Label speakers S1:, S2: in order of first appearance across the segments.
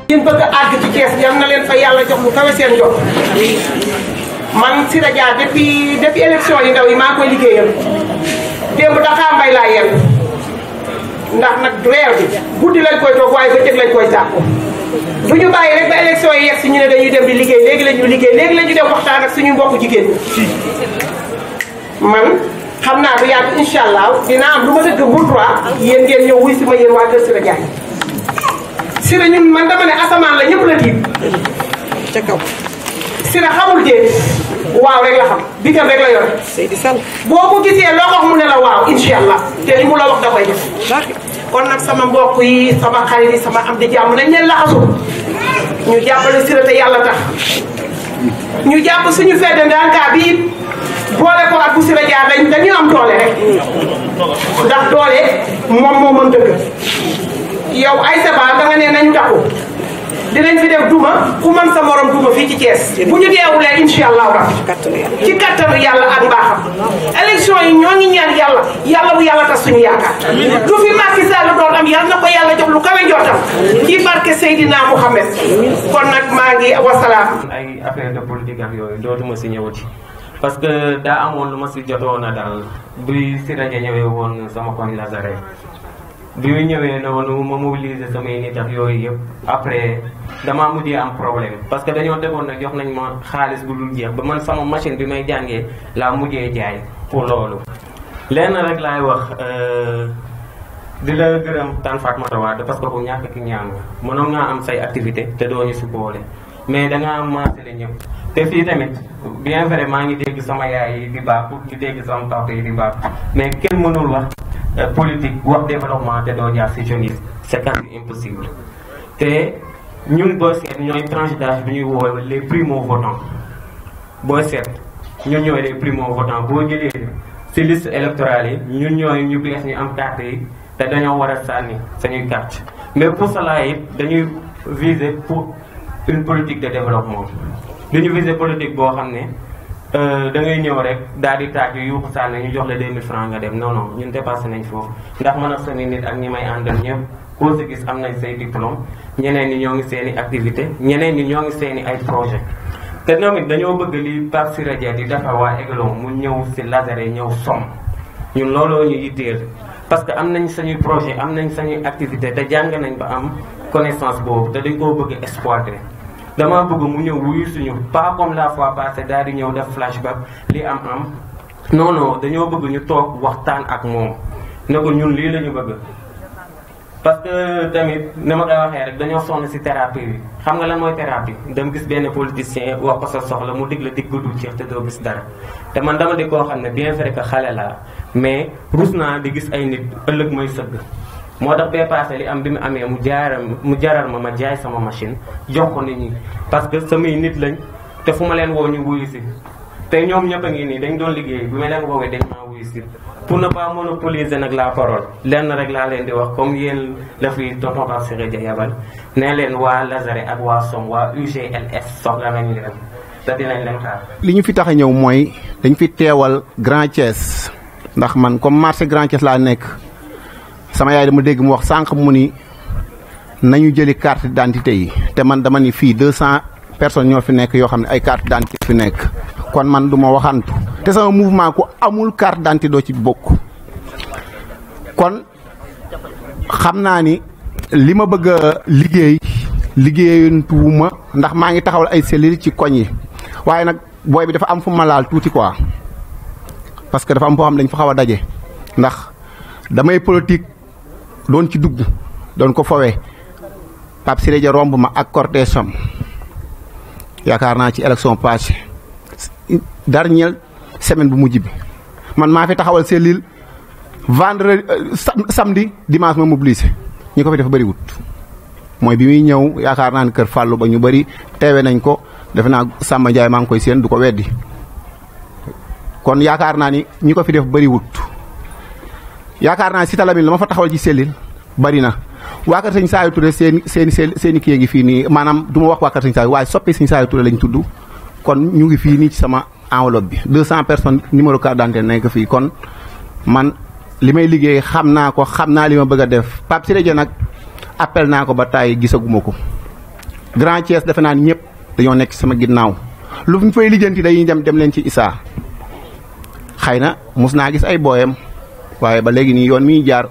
S1: yéen bëgg a àgg ci Thiès yal na leen fa yàlla jox lu kawe seen jox man Sira Dia depuis élection yi ndaw yi maa koy liggéeyal démb Dakar mbay laa yenn ndax nag weer bi guddi lañ koy toog waaye bëccëg lañ koy tàkku du ñu bàyyi rek ba élection yi yegg si ñu ne dañuy dem di liggéey léegi la ñu liggéey léegi la ñu dem waxtaan ak suñu mbokku jigéen ñi man xam naa bu yàgg incha allah dina am lu ma dëgg Mbour yéen ngeen ñëw wuy si ma yéen waa kër Sira Dia Sira ñun man dama ne asamaan la ñëpp la tiit ca kaw Sira xamul déet waaw rek la xam bigam rek la yor Seydi Sall boo ko gisee loo ko wax mu ne la waaw incha allah te li mu la wax da koy def kon nag sama mbokk yi sama xarit yi sama am di jàmm nañ leen laxasu ñu jàppale Sira te yàlla tax ñu jàpp suñu fedde ndankaa bi boole ko ak bu Sira Dia dañu am doole rek ndax doole moom moo mën dëgg yow ay saba da nga ne nañu takku dinañ fi def duma ku mën sa morom duma fii ci Thiès bu ñu deewulee incha allahu rabbi ci kattanu yàlla ak mbaaxam élection yi ñoo ngi ñaan yàlla bu yàlla tas suñu yaakaar du fi Macky Sall doon am yàlla na ko yàlla jox lu kawe njortam ci barke Seydina Mouhamed kon nag maa ngi wasalaam.
S2: ay affaire de politique ak yooyu dootuma si ñëwati parce que daa amoon lu ma si jotoon a daal buy Sira Dia ñëwee woon sama koñ Lazare bi mu ñëwee noonu ma mobiliser samay nit ak yooyu yëpp après damaa mujjee am problème parce que dañoo demoon nag jox nañ ma xaalis bu dul jeex ba man sama machine bi may jàngee laa mujjee jaay pour loolu. lenn rek laay wax di la gërëm Tane Fatmata Wade parce que bu ñàkk ki ñaan nga mënoon ngaa am say activité te doo ñu si boole mais dangaa maasale ñëpp. te fii tamit bien vrai maa ngi dégg sama yaay yi di baax di dégg sama papa yi di baax mais kenn mënul wax politique wax développement te doo jaar si jeunesse c'est quasi impossible. te ñun booy seet ñooy tranche d'âge bi ñuy woowe les primo-votants booy seet ñun ñooy les primo-votants boo jëlee si liste électorale yi ñun ñooy ñu bees ñu am carte yi te dañoo war a sànni sañuy carte mais pour cela it dañuy viser pour une politique de développement. dañu viser politique boo xam ne da ngay ñëw rek daal di taaj yu yuuxu sànni ñu jox la 2000 francs nga dem non non ñun dépassé nañ foofu ndax mën a sani nit ak ñi may àndal ñëpp koo si gis am nañ say diplôme ñeneen ñi ñoo ngi seen i activité ñeneen ñi ñoo ngi seen i ay projet te tamit dañoo bëgg li Pape Sira Dia di defar waa Aiglon mu ñëw si Lazare ñëw som ñun looloo ñu yitteel parce que am nañ sañuy projet am nañ sañuy activité te jàng nañ ba am connaissance boobu te dañ koo bëgg exploiter dama bëgg mu ñëw wuyu suñu pas comme la fois passée daal di ñëw def flashback li am non non dañoo bëgg ñu toog waxtaan ak moom ne ko ñun lii la ñu bëgg. parce que tamit ni ma koy waxee rek dañoo sonn si thérapie bi xam nga lan mooy thérapie dama gis benn politicien wax ko sa soxla mu dig la dig bu dul jeex te doo gis dara te man dama di koo xam ne bien vrai que xale laa mais rus naa di gis ay nit ëllëg may sëgg. moo tax bee passé li am bi mu amee mu jaral ma jaay sama machine jox ko nit ñi parce que samay nit lañ te fu ma leen woo ñu wuyu si te ñoom ñëpp a ngi nii dañ doon liggéey bi ma leen woowee dañ maa wuyu si pour ne pas monopoliser nag la parole lenn rek laa leen di wax comme yéen la fi tonton Pape Sira Dia yabal ne leen waa Lazare ak waa Somme waa UGLS soxla nañu leen te dinañ leen xaar.
S3: li ñu fi tax a ñëw mooy dañ fi teewal Grand Thiès ndax man comme marché Grand Thiès laa nekk. sama yaay dama dégg mu wax sànq mu ni nañu jëli carte d'identité yi te man dama ni fii 200 personnes ñoo fi nekk yoo xam ne ay carte d'identité fi nekk kon man du ma waxantu te sama mouvement ku amul carte d'identité doo ci bokk kon xam naa ni li ma bëgg a liggéeyantuwuma ndax maa ngi taxawal ay cellules ci koñ yi waaye nag booy bi dafa am fu ma laal tuuti quoi parce que dafa am foo xam ne dañ fa xaw a daje ndax damay politique. doon ci dugg doon ko fowee Pape Sira Dia romb ma ak cortège am yaakaar naa ci élection passée dernière semaine bu mujj bi man maa fi taxawal cellule vendredi samedi dimanche ma mobilisé ñi ko fi def bëriwut mooy bi muy ñëw yaakaar naa ne kër Fallou ba ñu bëri teewe nañ ko defe naa Samba Ndiaye maa ngi koy séen du ko weddi kon yaakaar naa ni ñi ko fi def bëriwut yaakaar naa si talamin la ma fa taxawal ci cellule bari na waa kër sëñ Saliou Touré seen kii ngi fii nii maanaam du ma wax waa kër sëñ Saliou waaye soppi sëñ Saliou Touré lañ tudd kon ñu ngi fii nii ci sama enveloppe bi 200 personnes numéro carte d'identité nekk fii kon man li may liggéey xam naa ko xam naa li ma bëgg a def Pape Sira Dia nag appel naa ko ba tàyyi gisaguma ko Grand Thiès defe naa ñëpp dañoo nekk sama ginnaaw lu ñu fay lijjanti dañuy dem leen ci Issa xëy na mus naa gis ay booyam waaye ba léegi nii yoon mi jaar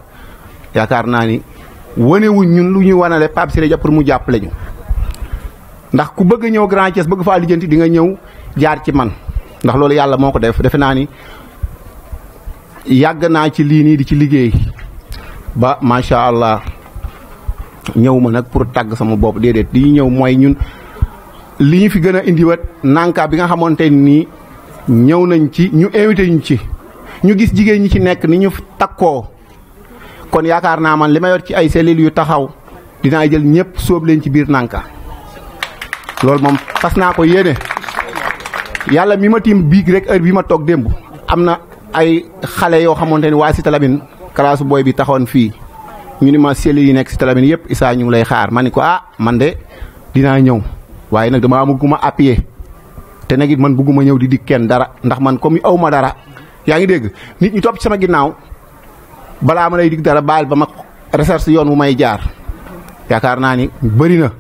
S3: yaakaar naa ni wanewuñ ñun lu ñuy wanale Pape Siré Dia pour mu jàppale ñu ndax ku bëgg ñëw Grand Thiès bëgg faa lijjanti di nga ñëw jaar ci man ndax loolu yàlla moo ko def defe naa ni yàgg naa ci lii nii di ci liggéey ba macha allah ñëw ma nag pour tàgg sama bopp déedéet li ñëw mooy ñun li ñu fi gën a indiwat nanka bi nga xamante nii ñëw nañ ci ñu invité ñu ci ñu gis jigéen ñi ci nekk ni ñu takkoo kon yaakaar naa man li ma yor ci ay cellules yu taxaw dinaa jël ñëpp sóob leen ci biir nanka loolu moom fas naa ko yéene yàlla mi ma tiim biig rek heure bi ma toog démb am na ay xale yoo xamante ni waa Cité Lamy classe booy bi taxoon fii ñu ni ma cellules yi nekk Cité Lamy yëpp Issa ñu ngi lay xaar ma ni ko man de dinaa ñëw waaye nag dama amaguma appuyé te nag it man bëgguma ñëw di dig kenn dara ndax man comme aw ma dara yaa ngi dégg nit ñi topp ci sama ginnaaw balaa ma lay dig dara baal ba ma recherche yoon wu may jaar yaakaar naa ni bëri na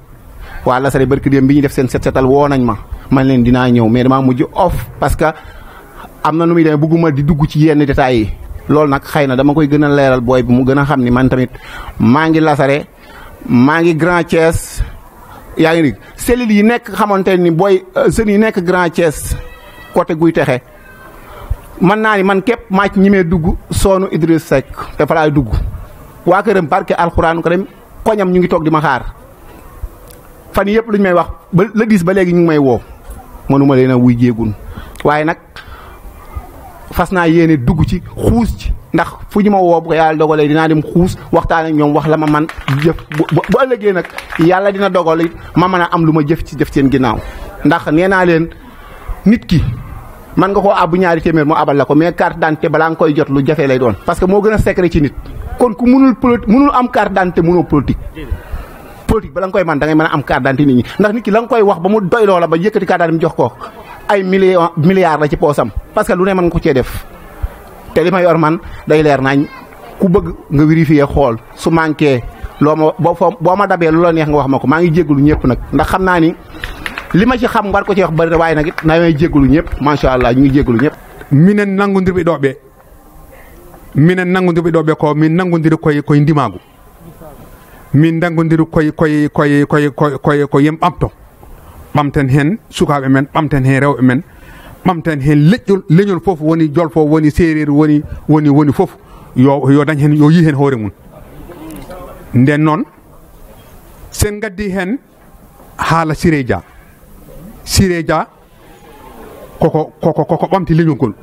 S3: waa Lasare barki dem bi ñu def seen set setal woo nañ ma man leen dinaa ñëw mais damaa mujj off parce que am na nu muy demee bëgguma di dugg ci yenn détails yi loolu nag xëy na dama koy gën a leeral booy bi mu gën a xam ni man tamit maa ngi Lasare maa ngi Grand Thiès yaa ngi dégg cellules yi nekk xamante ni booy jeunes yi nekk Grand Thiès côté guy texe mën naa ni man képp maa ci ñimee dugg soonu Idriss Seck te fa laay dugg waa këram barke alxuraanu karim koñam ñu ngi toog di ma xaar fan yëpp lu ñu may wax ba la diis ba léegi ñu ngi may woo mënuma leen a wuy jéegun waaye nag fas naa yéene dugg ci xuus ci ndax fu ñu ma woo bu ko yàlla dogalee dinaa dem xuus waxtaan ak ñoom wax la ma man jëf bu ëllëgee nag yàlla dina dogal it ma mën a am lu ma jëf ci def seen ginnaaw ndax nee naa leen nit ki man nga koo abbu ñaari téeméer mu abal la ko mais carte d'identité balaa nga koy jot lu jafe lay doon parce que moo gën a secret ci nit kon ku mënul am carte d'identité mënoo politique bala nga koy man da ngay mën a am carte d'identité nit ñi ndax nit ki la nga koy wax ba mu doy loola ba yëkkati carte d'identité mu jox ko ay milliards la ci poosam parce que lu ne mën nga ko cee def te li ma yor man day leer nañ ku bëgg nga vérifier xool su manqué loo ma boo ma dabee lu la neex nga wax ma ko maa ngi jéggalu ñëpp nag ndax xam naa ni li ma ci xam war ko ci wax bari waaye nag it naa may jéggalu ñëpp macha allah ñu ngi jéggalu ñëpp.
S4: minen nangondirɓe ɗo ɓe ko min nangodiri koye ndimagu min nangodiri ko yim ɓamto ɓamten hen sukaɓe men ɓamten hen rewɓe men ɓamten hen leñol fof woni jol fof woni séréer woni fof yo dañ hen yo yi hen hoore mum nden noon sen gaddi hen haala Siré Dia koko ɓamti leñol ngol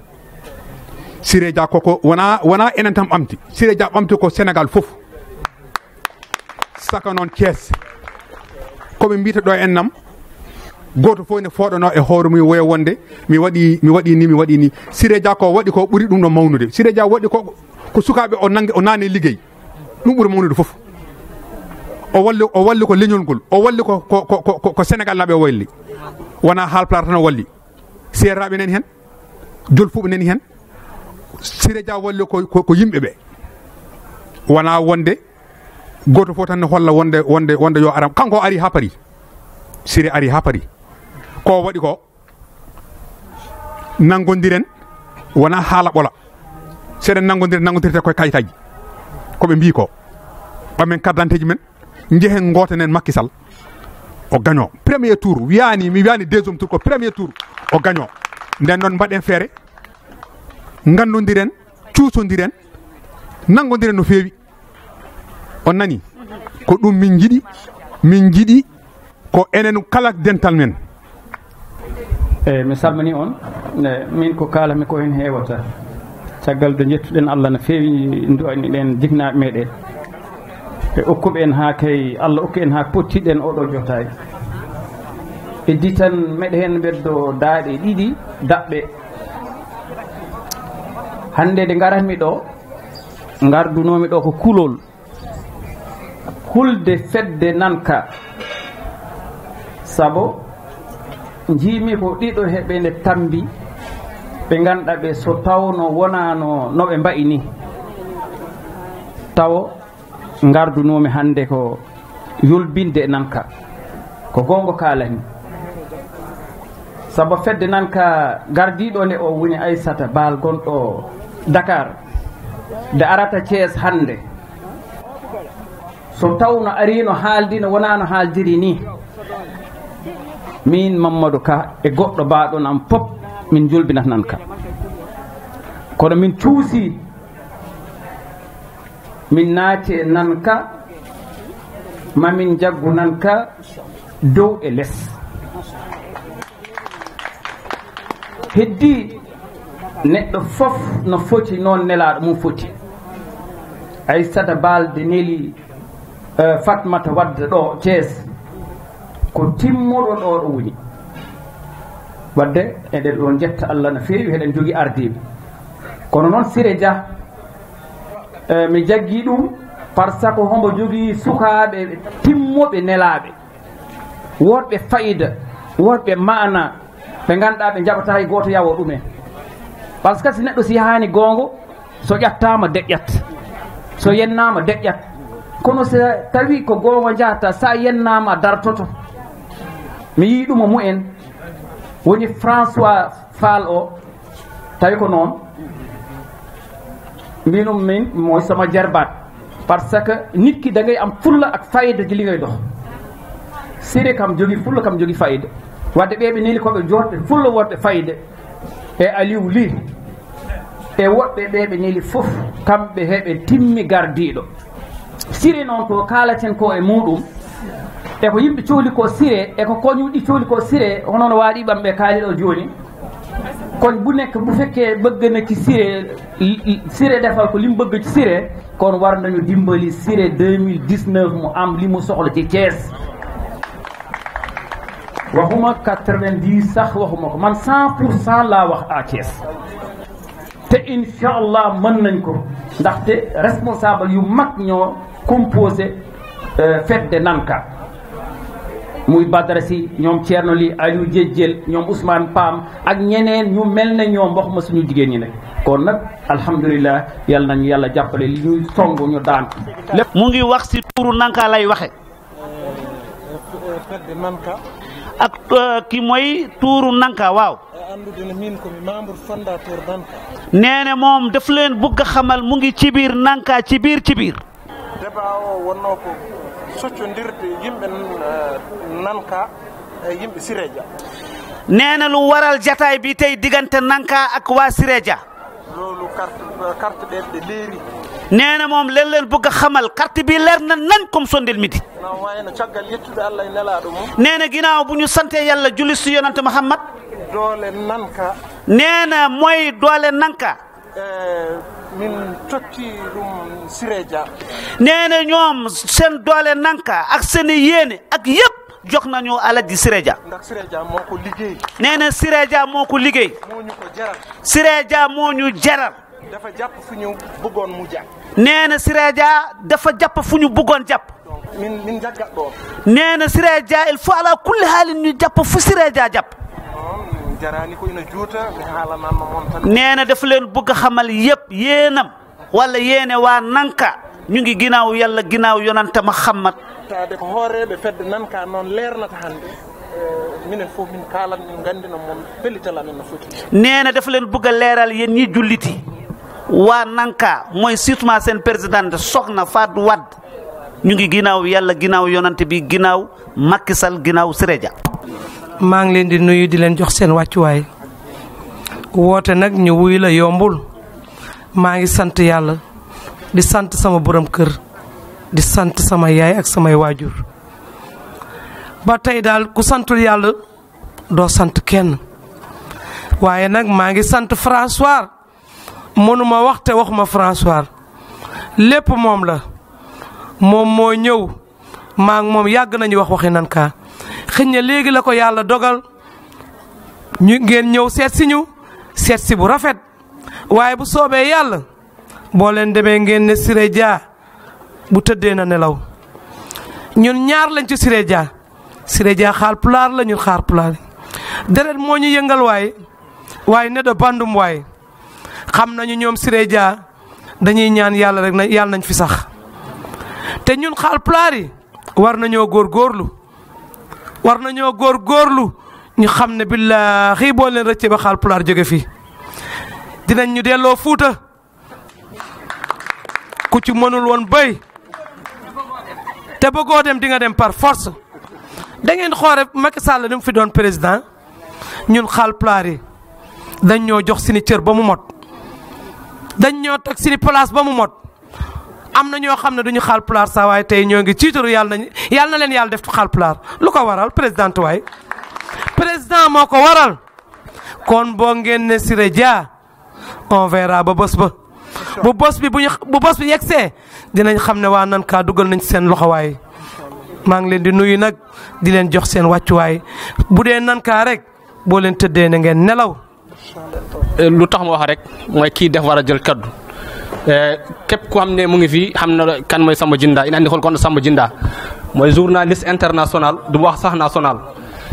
S4: Siré Dia koko wona enen tan ɓamti Siré Dia ɓamti ko Sénégal fof saka noon Thiès koɓe mbita ɗo en nam goto fof ne fooɗano e hoore mum woya wonde mi waɗi ni Siré Dia ko waɗi ko ɓuri ɗum ɗo mawnude Siré Dia waɗi ko sukaɓe o naane liggey ɗum ɓuri mawnude fof o walli ko leñol ngol o walli ko Sénégal naɓe o walli wona haalpulaar tan o walli seeraɓe nani hen jolfuɓe nani hen Siré Dia walli ko yimɓeɓe wona wonde goto fof tan ne holla wonde yo aram kanko ari ha paari Siré ari ha paari ko waɗi ko nanggodiren wona haala ɓola seɗen nanggodirte koye kayitaji koɓe mbi ko ɓamen carte d'identité ji men jehen gotanen Macky Sall o gagnant premier tour mi wiyani deuxième tour ko premier tour o gagnant nden noon mbaɗen feere gandodiren cuusodiren nanggodiren no feewi on nani ko ɗum min jiiɗi ko enen kala dental men
S5: mi salmini on min ko kalami ko hen heewata caggal de jettuɗen Allah no feewi duwaniɗen jignaɓe meɗen e okkuɓe en ha kay Allah okki en ha pottiɗen oɗo jotaay heddi tan meɗe hen beddo daaɗe ɗiɗi daɓɓe hande de garatmi ɗo gardunomi ɗo ko kulol hulde fedde nanka sabo jiimi ko ɗiɗo heɓe nde tambi ɓe ganduɗa ɓe so tawno wonano noɓe mbayi ni taw gardunomi hande ko yolbinde nanka ko gongo kalani sabo fedde nan ka gardiɗo nde o woni Aissata Baal gonɗo Dakar nde arata Thiès hande so tawno arino haaldino wonano haaldiri ni min Mamadou Ka e goɗɗo mbaɗon am pop min julbinata nan ka kono min cuusi min naati e nan ka mamin jaggu nan ka dow e less heddi neɗɗo fof no foti noon nelaɗo mum foti Aissata Baal de neli Fatmata wadde ɗo Thiès ko timmuɗo ɗo ɗo woni wadde eɗen ɗon jetta Allah no feewi heɗen jogui ardiɓe kono noon Siré Dia mi jaggi ɗum par ce que hombo jogui sukaɓe timmoɓe nelaɓe wodɓe fayida wodɓe mana ɓe ganduɗa ɓe jaɓata hay goto yawo ɗumen par ce que si neɗɗo si yahani gongo so ƴattama deƴƴat so yennama deƴƴat kono so tawi ko gongo jahata sa yennama dartoto mi yi ɗum mumen woni François Fall o tawi ko noon mbinum min moy sama jarbat par ce que nit ki da ngay am fulla ak fayida ji li ngay dox Siré kam jogi fulla kam jogi fayida wadde ɓeɓe neli koɓe jotɓe fulla wodɓe fayida e Aliou Ly e woɗɓe ɓeɓe neli fof kamɓe heɓe timmi gardiɗo Siré noon ko kalaten ko e muɗum e ko yimɓe cohli ko Siré e ko koñuɗi cohli ko Siré hono no waɗi ɓamɓe kaaliɗo joni kono bu nekk bu fekkee bëgg na ci Siré defal ko li mu bëgg ci Siré kon war nañu dimbali Siré 2019 mu am li mu soxla ci Thiès waxuma 90 sax waxuma ko man 100% laa wax à Thiès te inchallah mën nañ ko ndaxte responsable yu mag ñoo composé fête de Nanka muy Badara Sy ñoom Thierno Ly Aliou Diedjel ñoom Ousmane Pam ak ñeneen ñu mel ne ñoom waxuma suñu jigéen ñi nag kon nag alhamdulilah yàlla nañu yàlla jàppale li ñuy song ñu daan lépp
S6: mu ngi wax ci tuuru Nanka lay waxe
S7: fedde Nanka
S6: ak ki mooy tuuru Nanka waaw
S7: andude ne min komi membre fondateur Nanka
S6: nee moom daf leen bëgg a xamal mu ngi ci biir Nanka ci biir
S7: débat o wonno ko soccodirde yimɓe Nanka e yimɓe Siré Dia
S6: nee lu waral jataay bi tey diggante Nanka ak waa Siré Dia
S7: loolu carte ɗe leeri
S6: nee moom leen bëgg a xamal carte bi leer na nañ comme sondel midi
S7: no wayno caggal yettude Allah e nelaɗo mum
S6: nee ginnaaw bu ñu sante yàlla julli si yonante Muhammad
S7: doole Nanka
S6: nee mooy doole Nanka
S7: min totti ɗum Siré Dia
S6: nee ñoom seen doole Nanka ak seen yéene ak yëpp jox nañu Alaji Siré Dia
S7: ndax Siré Dia moo ko liggéey
S6: Siré Dia moo ko liggéey
S7: moo ñu ko jaral
S6: Siré Dia moo ñu jaral
S7: dafa jàpp fu ñu bëggoon mu jàpp
S6: nee Siré Dia dafa jàpp fu ñu bëggoon jàpp
S7: min jaggat ɗon
S6: nee Siré Dia il faut ala kulli haalin ñu jàpp fu Siré Dia jàpp
S7: jarani ko ina juuta mi haalananno moon tan
S6: nee daf leen bëgg a xamal yëpp yéenam wala yéene waa Nanka ñu ngi ginnaaw yàlla ginnaaw yonante Muhammad
S7: taade ko hooreɓe fedde Nanka noon leernata hannde minen fof min kaalan min gandina moon pellital amen no foti
S6: nee dafa leen bëgg a leeral yéen ñi julliti waa Nanka mooy surtout seen présidente Soxna Fatou Wade ñu ngi ginnaaw yàlla ginnaaw yonante bi ginnaaw Macky Sall ginnaaw Siré Dia
S8: maa ngi leen di nuyu di leen jox seen wàccuwaay woote nag ñu wuy la yombul maa ngi sant yàlla di sant sama borom kër di sant sama yaay ak samay waajur ba tey daal ku santul yàlla doo sant kenn waaye nag maa ngi sant François mënuma wax te waxuma François lépp moom la moom moo ñëw maa ngi moom yàgg nañu wax waxi Nanka xëy na léegi la ko yàlla dogal ñu ngeen ñëw seet si bu rafet waaye bu soobee yàlla boo leen demee ngeen ne Siré Dia bu tëddee na nelaw ñun ñaar lañ ci Siré Dia Siré Dia xaal pulaar la ñun xaar pulaar deret moo ñu yëngal waaye ne do bandum waaye xam nañu ñoom Siré Dia dañuy ñaan yàlla rek na yàlla nañ fi sax te ñun xaal pulaar yi war nañoo góorgóorlu war nañoo góorgóorlu ñu xam ne billaahi boo leen rëccee ba Haalpulaar jóge fi dinañ ñu delloo Fuuta ku ci mënul woon béy te bëggoo dem di nga dem par force. da ngeen xoore Macky Sall ni mu fi doon président ñun Haalpulaar yi dañ ñoo jox suñu cër ba mu mot dañ ñoo teg suñu place ba mu mot am na ñoo xam ne duñu Haalpulaar saa waaye tey ñoo ngi ciitaru yàlla na leen yàlla def Haalpulaar lu ko waral président waay président moo ko waral kon boo ngeen ne Siré Dia on verra ba bés ba bu bés bi yegsee dinañ xam ne waa Nanka dugal nañ seen loxowaay maa ngi leen di nuyu nag di leen jox seen wàccuwaay bu dee Nanka rek boo leen tëddee na ngeen nelaw.
S9: lu tax ma wax rek mooy kii def war a jël kaddu képp ku xam ne mu ngi fii xam na kan mooy Samba Djinda ina andi xool kon Samba Djinda mooy journaliste international du wax sax national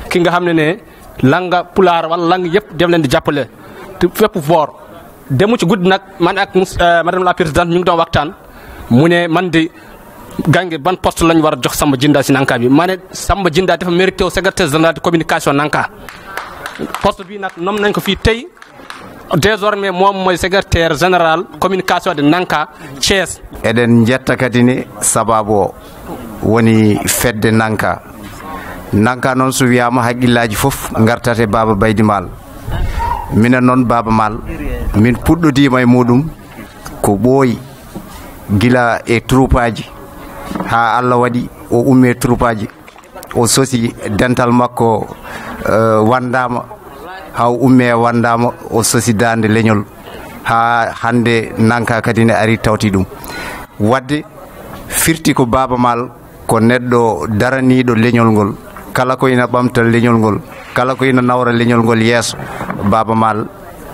S9: ki nga xam ne langa pulaar wala lang yëpp def leen di jàppale te fépp foor demu ci guddi nag man ak madame la présidente ñu ngi doon waxtaan mu ne man di gange ban poste lañ war a jox Samba Djinda si Nanka bi ma ne Samba Djinda dafa mérité au secrétaire général de communication Nanka poste bi nag nom nañ ko fii tey désormais moom mooy secrétaire général communication de Nanka Thiès.
S10: eɗen jetta kadi ne sababu o woni fedde Nanka noon so wiyama haqqillaji fof gartate Baba Baydy Mal minen noon Baba Mal min puɗɗodima e muɗum ko ɓooyi gila e troupe aji ha Allah waɗi o ummi e troupe aji o sosi dental makko wandama ha ummi e wandama o sosi dande leñol ha hande Nanka kadi ne ari tawti ɗum wadde firti ko Baba Mal ko neɗɗo daraniɗo leñol ngol kala ko ina ɓamta leñol ngol kala ko ina nawra leñol ngol yeeso Baba Mal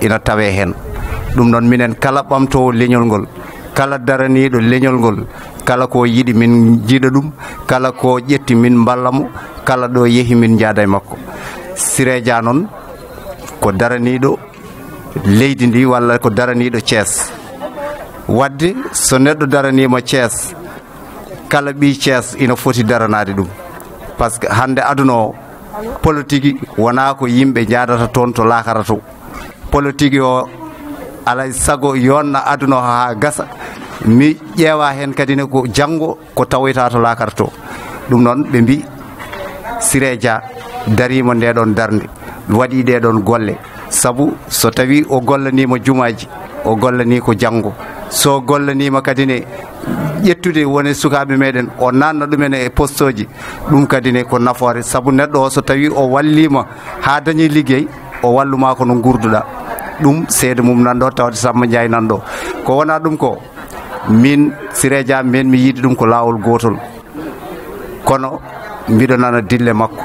S10: ina tawe hen ɗum noon minen kala ɓamtowo leñol ngol kala daraniɗo leñol ngol kala ko yiɗi min jiiɗa ɗum kala ko ƴetti min ballamo kala ɗo yeehi min jaada e makko Siré Dia noon ko daraniɗo leydi ndi walla ko daraniɗo Thiès wadde so neɗɗo daranima Thiès kala ɓi Thiès ina foti daranade ɗum par ce que hande aduna o politique wona ko yimɓe jadata toon to lakara to politique o alay sago yonna aduna o ha gasa mi ƴeewa hen kadi ne ko janggo ko tawoyta to lakara to ɗum noon ɓe mbi Siré Dia darima nde ɗon darde waɗi ɗe ɗon golle sabu so tawi o gollanima jumaji o gollani ko janggo so gollanima kadi ne ƴettude woni sukaɓe meɗen o nanna ɗumen e poste oji ɗum kadi ne ko nafoore sabu neɗɗo o so tawi o wallima ha dañi liggey o walluma ko no gurduɗa ɗum seede mum nanɗo tawde Samba Ndiaye nanɗo ko wona ɗum ko min Siré Dia min mi yiiɗi ɗum ko lawol gotol kono mbiɗo nana dille makko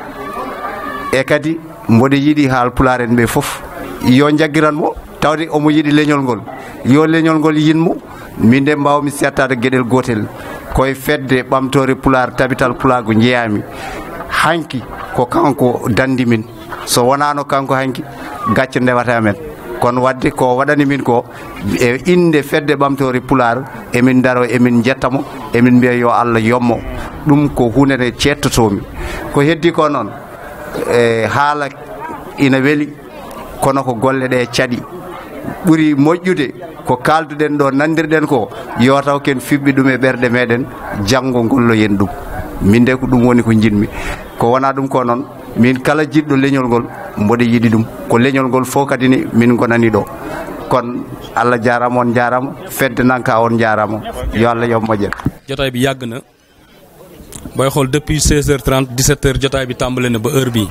S10: e kadi mboɗo yiiɗi Haalpulaar en ɓe fof yo jaggiranmo tawde omo yiiɗi leñol ngol yo leñol ngol yinmo min de mbawmi settade gueɗel gotel koye fedde ɓamtore pulaar tabital pulago jeeyami hanki ko kanko dandi min so wonano kanko hanki gacce ndewata men kono wadde ko waɗani min ko e inde fedde ɓamtore pulaar emin daro emin jettamo emin mbiya yo Allah yommo ɗum ko hunde nde cettotomi ko heddi ko noon e haala ina weeli kono ko golle ɗe caɗi ɓuri moƴƴude ko kalduɗen ɗo nandirɗen ko yo taw ken fiɓɓi ɗum e ɓerɗe meɗen janggo golloyen ɗum min de ko ɗum woni ko jinmi ko wona ɗum ko noon min kala jiɗɗo leñol ngol mboɗo yiɗi ɗum ko leñol ngol fof kadi ni min gonani ɗo kon Allah jarama on jarama fedde Nanka on jarama yo Allah yo moƴƴen
S11: jotaay bi yàgg na booy xool depuis 16h30 17h jotaay bi tàmbale na ba heure bii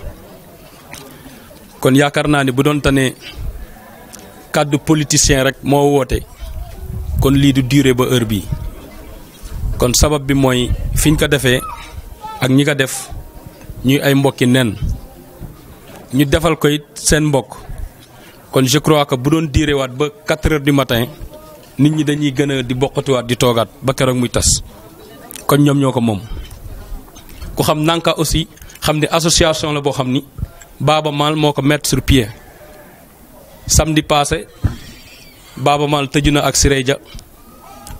S11: kon yaakaar naa ni bu doon tane kàddu politicien rek moo woote kon lii du duré ba heure bii kon sabab bi mooy fiñ ko defee ak ñi ko def ñuy ay mbokki nen ñu defal ko it seen mbokk kon je crois que bu doon duré waat ba 4h du matin nit ñi dañuy gën a di bokkatiwaat di toogaat ba keroog muy tas kon ñoom ñoo ko moom. ku xam Nanka aussi xam ne association la boo xam ni Baba Mal moo ko mettre sur pied samedi passé Baba Mal tëju na ak Siré Dia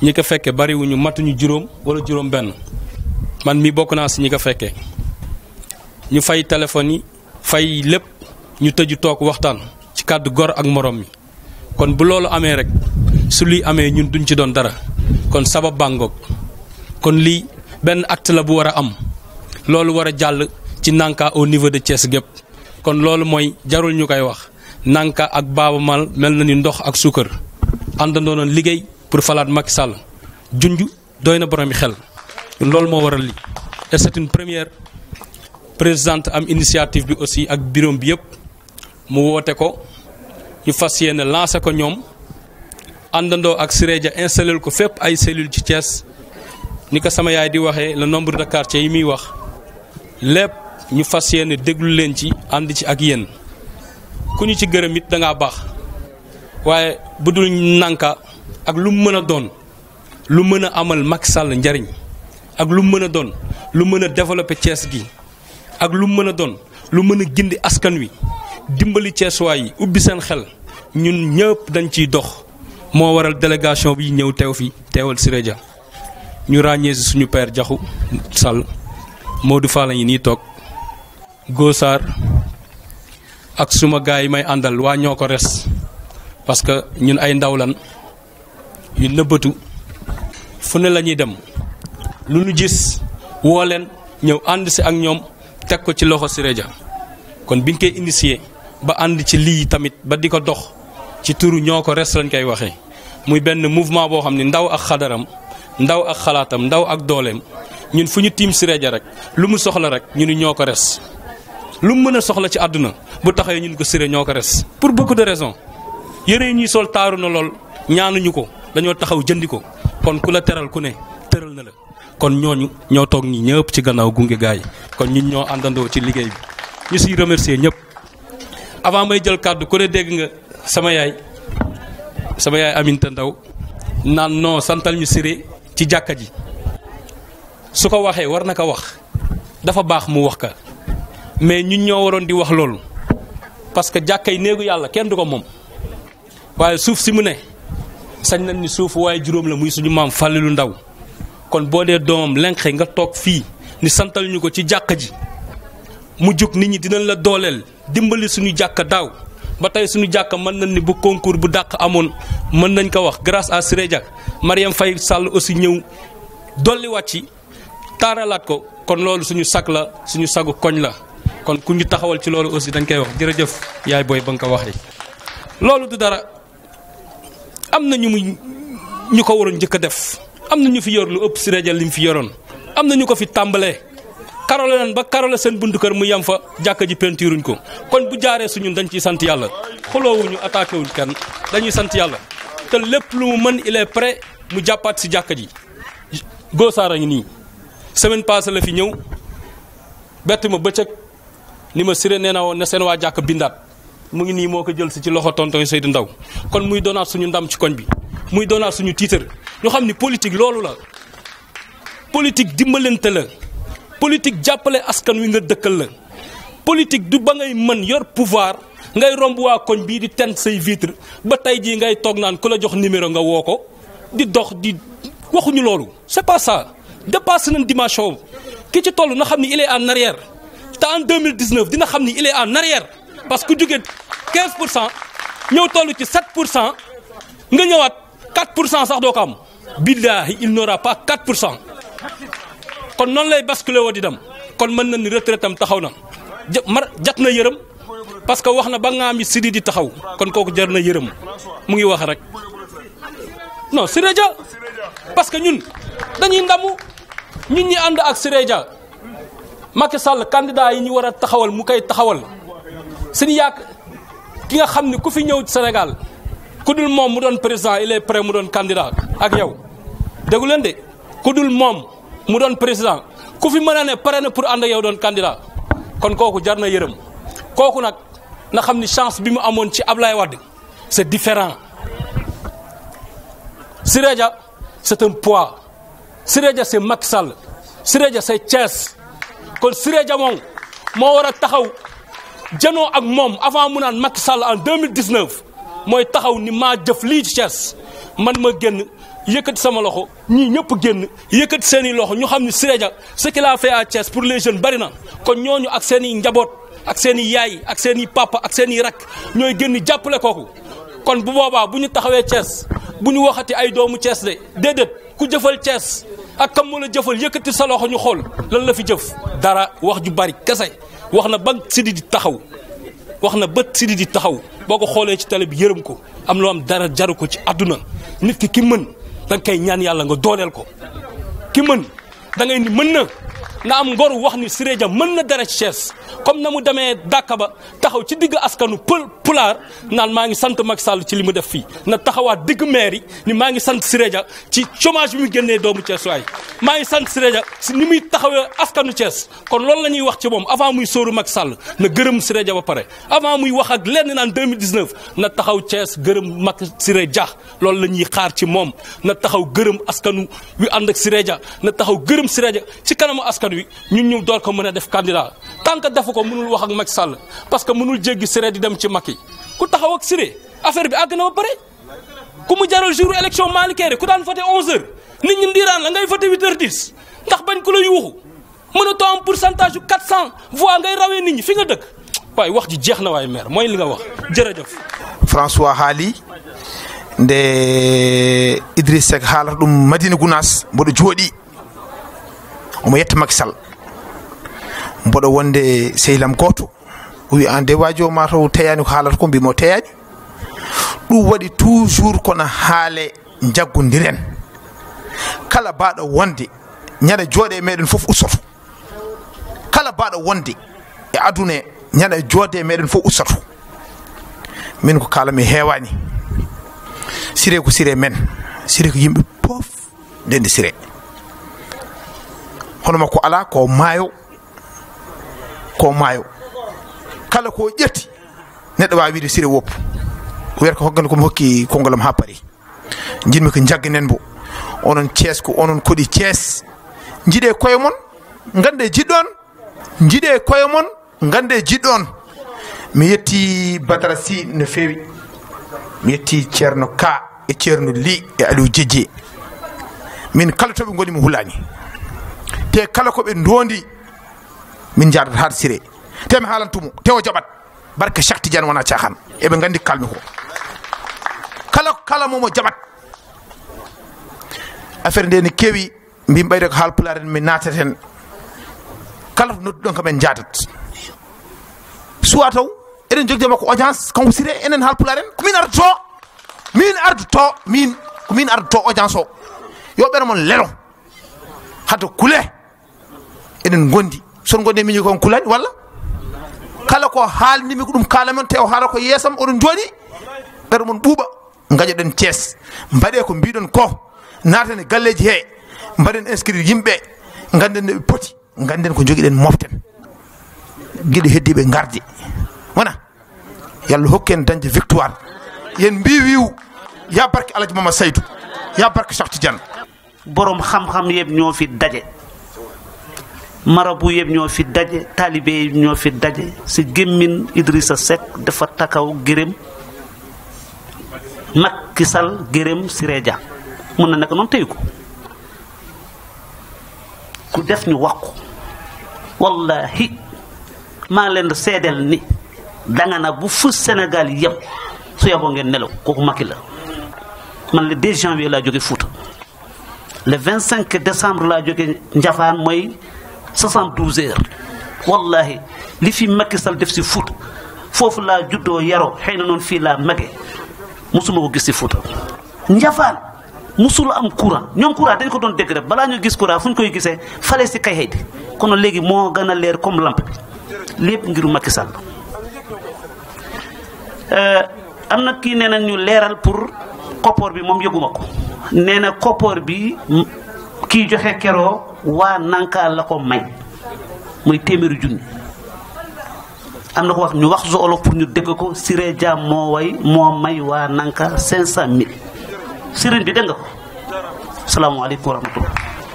S11: ñi ko fekke bariwuñu matuñu juróom wala juróom benn man mi bokk naa si ñi ko fekkee ñu fay téléphone yi fay lépp ñu tëju toog waxtaan ci kàddu gor ak morom mi kon bu loolu amee rek su luy amee ñun duñ ci doon dara kon sabab bàngoog kon lii benn acte la bu war a am loolu war a jàll ci Nanka au niveau de Thiès gépp kon loolu mooy jarul ñu koy wax Nanka ak Baaba Maal mel na ni ndox ak suukar àndandoo noon liggéey pour falaat Macky Sall junj doy na boromi xel loolu moo waral lii et c'est une première présidente am initiative bi aussi ak bureau bi yëpp mu woote ko ñu fas yéene lancé ko ñoom àndandoo ak Siré Dia installé ko fépp ay cellules ci Thiès ni ko sama yaay di waxee le nombre de quartiers yi muy wax lépp ñu fas yéene déglu leen ci ànd ci ak yéen ku ñu ci gërëm it da ngaa baax waaye bu dul Nanka ak lu mu mën a doon lu mën a amal Macky Sall njariñ ak lu mu mën a doon lu mën a développer Thiès gi ak lu mu mën a doon lu mën a gindi askan wi dimbali Thiessois yi ubbi seen xel ñun ñëpp dañ ciy dox moo waral délégation bi ñëw teew fi teewal Siré Dia ñu ràññee si suñu père Jaxu Sall Modou Fall yi nii toog Gosaar ak suma gaay yi may àndal waa ñoo ko res parce que ñun ay ndaw lan yu nëbbatu fu ne la ñuy dem lu ñu gis woo leen ñëw ànd si ak ñoom teg ko ci loxo Siré Dia kon biñ koy initié ba ànd ci lii tamit ba di ko dox ci turu ñoo ko res lañ koy waxee muy benn mouvement boo xam ne ndaw ak xadaram ndaw ak xalaatam ndaw ak dooleem ñun fu ñu tiim Siré Dia rek lu mu soxla rek ñu ni ñoo ko res lu mu mën a soxla ci àdduna bu taxee ñun ko Siré ñoo ko res pour beaucoup de raisons yëre yi ñuy sol taaru na lool ñaanuñu ko dañoo taxaw jëndi ko kon ku la teral ku ne tëral na la kon ñooñu ñoo toog ñi ñëpp ci gannaaw gunge gaay kon ñun ñoo àndandoo ci liggéey bi ñu siy remercier ñëpp avant may jël kàddu ku ne dégg nga sama yaay Aminta Ndaw naan non santal ñu Siré ci jàkka ji su ko waxee war na ko wax dafa baax mu wax ka mais ñun ñoo waroon di wax loolu parce que jàkka yi néegu yàlla kenn du ko moom waaye suuf si mu ne sañ nañ ni suuf waaye juróom la muy suñu maam Fàllilu Ndaw kon boo dee doomam lenqe nga toog fii ni santal ñu ko ci jàkka ji mu jóg nit ñi dinañ la dooleel dimbali suñu jàkka daaw ba tey suñu jàkka mën nañ ni bu concours bu dàq amoon mën nañ ko wax grâce à Siré Dia Mariam Faye Sall aussi ñëw dolli wàcci taaralaat ko kon loolu suñu sag la suñu sagu koñ la kon ku ñu taxawal ci loolu aussi dañ koy wax jërëjëf yaay booy ba nga ko waxee loolu du dara am na ñu ko waroon njëkk a def am na ñu fi yor lu ëpp Siré Dia li mu fi yoroon am na ñu ko fi tàmbalee karole nan ba karole seen buntu kër mu yem fa jàkka ji peinturuñ ko kon bu jaaree suñun dañ ciy sant yàlla xuloowuñu attaqué wuñ kenn dañuy sant yàlla te lépp lu mu mën il est prêt mu jàppaat si jàkka ji Gosaar a ngi nii semaine passée la fi ñëw bett ma bëccëg ni ma Siré nee na woon ne seen waa jàkk bindaat mu ngi nii moo ko jël si ci loxo tonton Seydou Ndaw kon muy doonaat suñu ndam ci koñ bi muy doonaat suñu tiitar ñu xam ni politique loolu la politique dimbalante la politique jàppale askan wi nga dëkkal la politique du ba ngay mën yor pouvoir ngay romb waa koñ bii di tent say vitre ba tey jii ngay toog naan ku la jox numéro nga woo ko di dox di waxuñu loolu c'est pas ça dépassé nañ dimension ki ci toll na xam ni il est en arrière te en 2019 dina xam ni il est en arrière parce que jóge 15% ñëw toll ci 7% nga ñëwaat 4% sax doo ko am billahi il n'aura pas 4% kon noonu lay basculer woo di dem kon mën na ni retraite am taxaw na jat na yërëm parce que wax na ba nga am Sidi di taxaw kon kooku jar na yërëm mu ngi wax rek non Siré Dia parce que ñun dañuy ndamu ñun ñi ànd ak Siré Dia Macky Sall candidat yi ñu war a taxawal mu koy taxawal suñu yàq ki nga xam ne ku fi ñëw Sénégal ku dul moom mu doon président il est prêt mu doon candidat ak yow déggu leen de ku dul moom mu doon président ku fi mën a ne pare na pour ànd ak yow doon candidat kon kooku jar na yërëm kooku nag na xam ni chance bi mu amoon ci Ablaye Wade c'est différent Siré Dia c'est un poids Siré Dia c'est Macky Sall Siré Dia c'est Thiès kon Siré Dia moom moo war a taxaw janoo ak moom avant mu naan Macky Sall en 2019 mooy taxaw ni maa jëf lii ci Thiès man ma génn yëkkati sama loxo ñii ñëpp génn yëkkati seen i loxo ñu xam ne Siré Dia ce qu'il a fait à Thiès pour les jeunes bari na kon ñooñu ak seen i njaboot ak seen i yaay ak seen i papa ak seen i rak ñooy génn jàppale kooku kon bu boobaa bu ñu taxawee Thiès bu ñu waxati ay doomu Thiès de déedéet ku jëfal Thiès ak kam mu la jëfal yëkkati sa loxo ñu xool lan la fi jëf dara wax ju bari kese wax na ba Sidi di taxaw wax na bët Sidi di taxaw boo ko xoolee ci télé bi yërëm ko am loo am dara jaru ko ci àdduna nit ki mën da nga koy ñaan yàlla nga dooleel ko ki mën da ngay ni mën na am ngor wax ni Siré Dia mën na dara ci Thiès comme na mu demee Dàkka ba taxaw ci digg askanu pulaar naan maa ngi sant Macky Sall ci li mu def fii na taxawaat digg maire yi ni maa ngi sant Siré Dia ci chômage bi mu génnee doomu Thiès waay maa ngi sant Siré Dia si ni muy taxawee askanu Thiès kon loolu la ñuy wax ci moom avant muy sóoru Macky Sall na gërëm Siré Dia ba pare avant muy wax ak lenn naan 2019 na taxaw Thiès gërëm Macky Siré Dia loolu la ñuy xaar ci moom na taxaw gërëm askanu wi ànd ak Siré Dia na taxaw gërëm Siré Dia ci kanamu askan wi ñun ñu door ko mën a def candidat tant que defu ko mënul wax ak Macky Sall parce que mënul jéggi Siré di dem ci Macky ku taxaw ak Siré affaire bi àgg na ba pare ku mu jaral jour élection Malick ku daan voté 11h nit ñi ndiiraan la ngay voté 8h10 ndax bañ ku la yuuxu mënatoo am pourcentage yu 400 voix ngay rawee nit ñi fi nga dëkk waaye wax ji jeex na waaye maire mooy li nga wax jërëjëf.
S12: François haali nde Idriss Seck haalata ɗum Madina Gounass mboɗo jooɗi omo yetta Macky Sall mboɗo wonde sehlam goto o wi an de wajo mataw teyani ko haalata ko mbimo teyani ɗum waɗi toujours kono haale jaggodiren kala baɗo wonde ñaɗa jooɗe meɗen foof ussoto kala baɗo wonde e aduna ñaɗa joode meɗen foof ussoto min ko kalami heewani Siré ko Siré men Siré ko yimɓe poof ndende Siré hono makko ala ko maayo kala ko ƴetti neɗɗo wawi wiide Siré woppu wiyata ko hoggande komi hokki kongolam ha paari jinmi ko jagganen mbo onon Thiès ko onon koɗi Thiès jiiɗe koye mon gande jiɗɗon mi yetti Badara Sy no fewi mi yetti ceerno Ka e ceerno Ly e Aliou Djedje min kala toɓe goni mi hulani te kala koɓe ndondi min jadata haade Siré te mi haalantumo te o jaɓat barke Cheikh Tidiane wona cahan eɓe gandi kalmi ko kala momo jaɓat affaire nde ne kewi mbimi ɓayde ko haalpulaar en mi natat hen kala to nodduɗon kam en jadat suwa taw eɗen jogde makko audience kanko Siré enen haalpulaar en komin ardoto audience o yo ɓere mon lelo hade kule eɗen gondi son gonde miñi kon kulani walla kala ko haalnimi ko ɗum kalamon te o haala ko yeesam oɗon jooɗi ɓeɗo mon ɓuuɓa gaƴoɗen Thiès mbaɗe ko mbiɗon ko naten e galleji he mbaɗen inscrire yimɓe ganden no ɓe poti ganden ko joguiɗen moften guiɗo heddiɓe gardi wona yallah hokken dañde victoire yen mbi wiw ya barke Alaji Mama Saydou ya barke Cheikh Tidiane
S6: borom xam-xam yëpp ñoo fi daje marabu yëpp ñoo fi daje taalibe yëpp ñoo fi daje si gémmin Idrissa Seck dafa takaw gërëm Macky Sall gërëm Siré Dia mun na nekk noonu tey ko ku def ñu wax ko wallahi maa ngi leen di seedeel ni danga na bu fu Sénégal yëpp su yaboo ngeen nelaw kooku Macky la man le 2 janvier laa jóge Fouta le 25 décembre laa jóge Njafaan mooy 72 heures wallahi li fi Macky Sall def si Fouta foofu laa juddoo yaroo xëy na noonu fii laa mage musuma ko gis si Fouta Njafaan musul am courant ñoom courant dañ ko doon dégg rek balaa ñu gis courant fu ñu koy gisee fale si kay xëy di kon léegi moo gën a leer comme lampe bi lépp ngiru Macky Sall am na kii nee na ñu leeral pour koppoor bi moom yëguma ko nee na koppoor bi kii joxe keroo waa nanka la ko may muy téeméeri junni am na ko wax ñu wax zo olof pour ñu dégg ko Siré Dia moo may waa nanka 500 000 sëriñ bi dégg nga ko salaamaaleykum wa rahmatullah.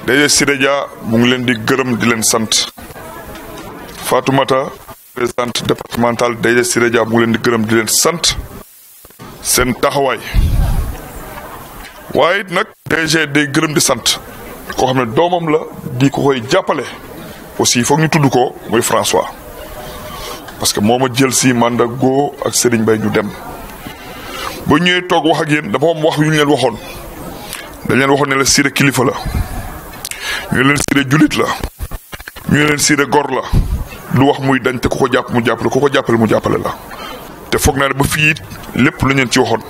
S13: DG Siré Dia mu ngi leen di gërëm di leen sant Fatoumata présidente départementale DG Siré Dia mu ngi leen di gërëm di leen sant seen taxawaay waaye nag DG day gërëm di sant koo xam ne doomam la di ko koy jàppale aussi foog ñu tudd ko muy François parce que moo ma jël si mandat go ak Serigne Baye ñu dem ba ñëwee toog wax ak yéen dafa am wax yu ñu leen waxoon dañ leen waxoon ne la Siré kilifa la ñu leen Siré julit la ñu leen Siré gor la lu wax muy dañ te ku ko jàpp mu jàppale ku ko jàppale mu jàppale la te foog naa ne ba fii lépp lu ñu ci waxoon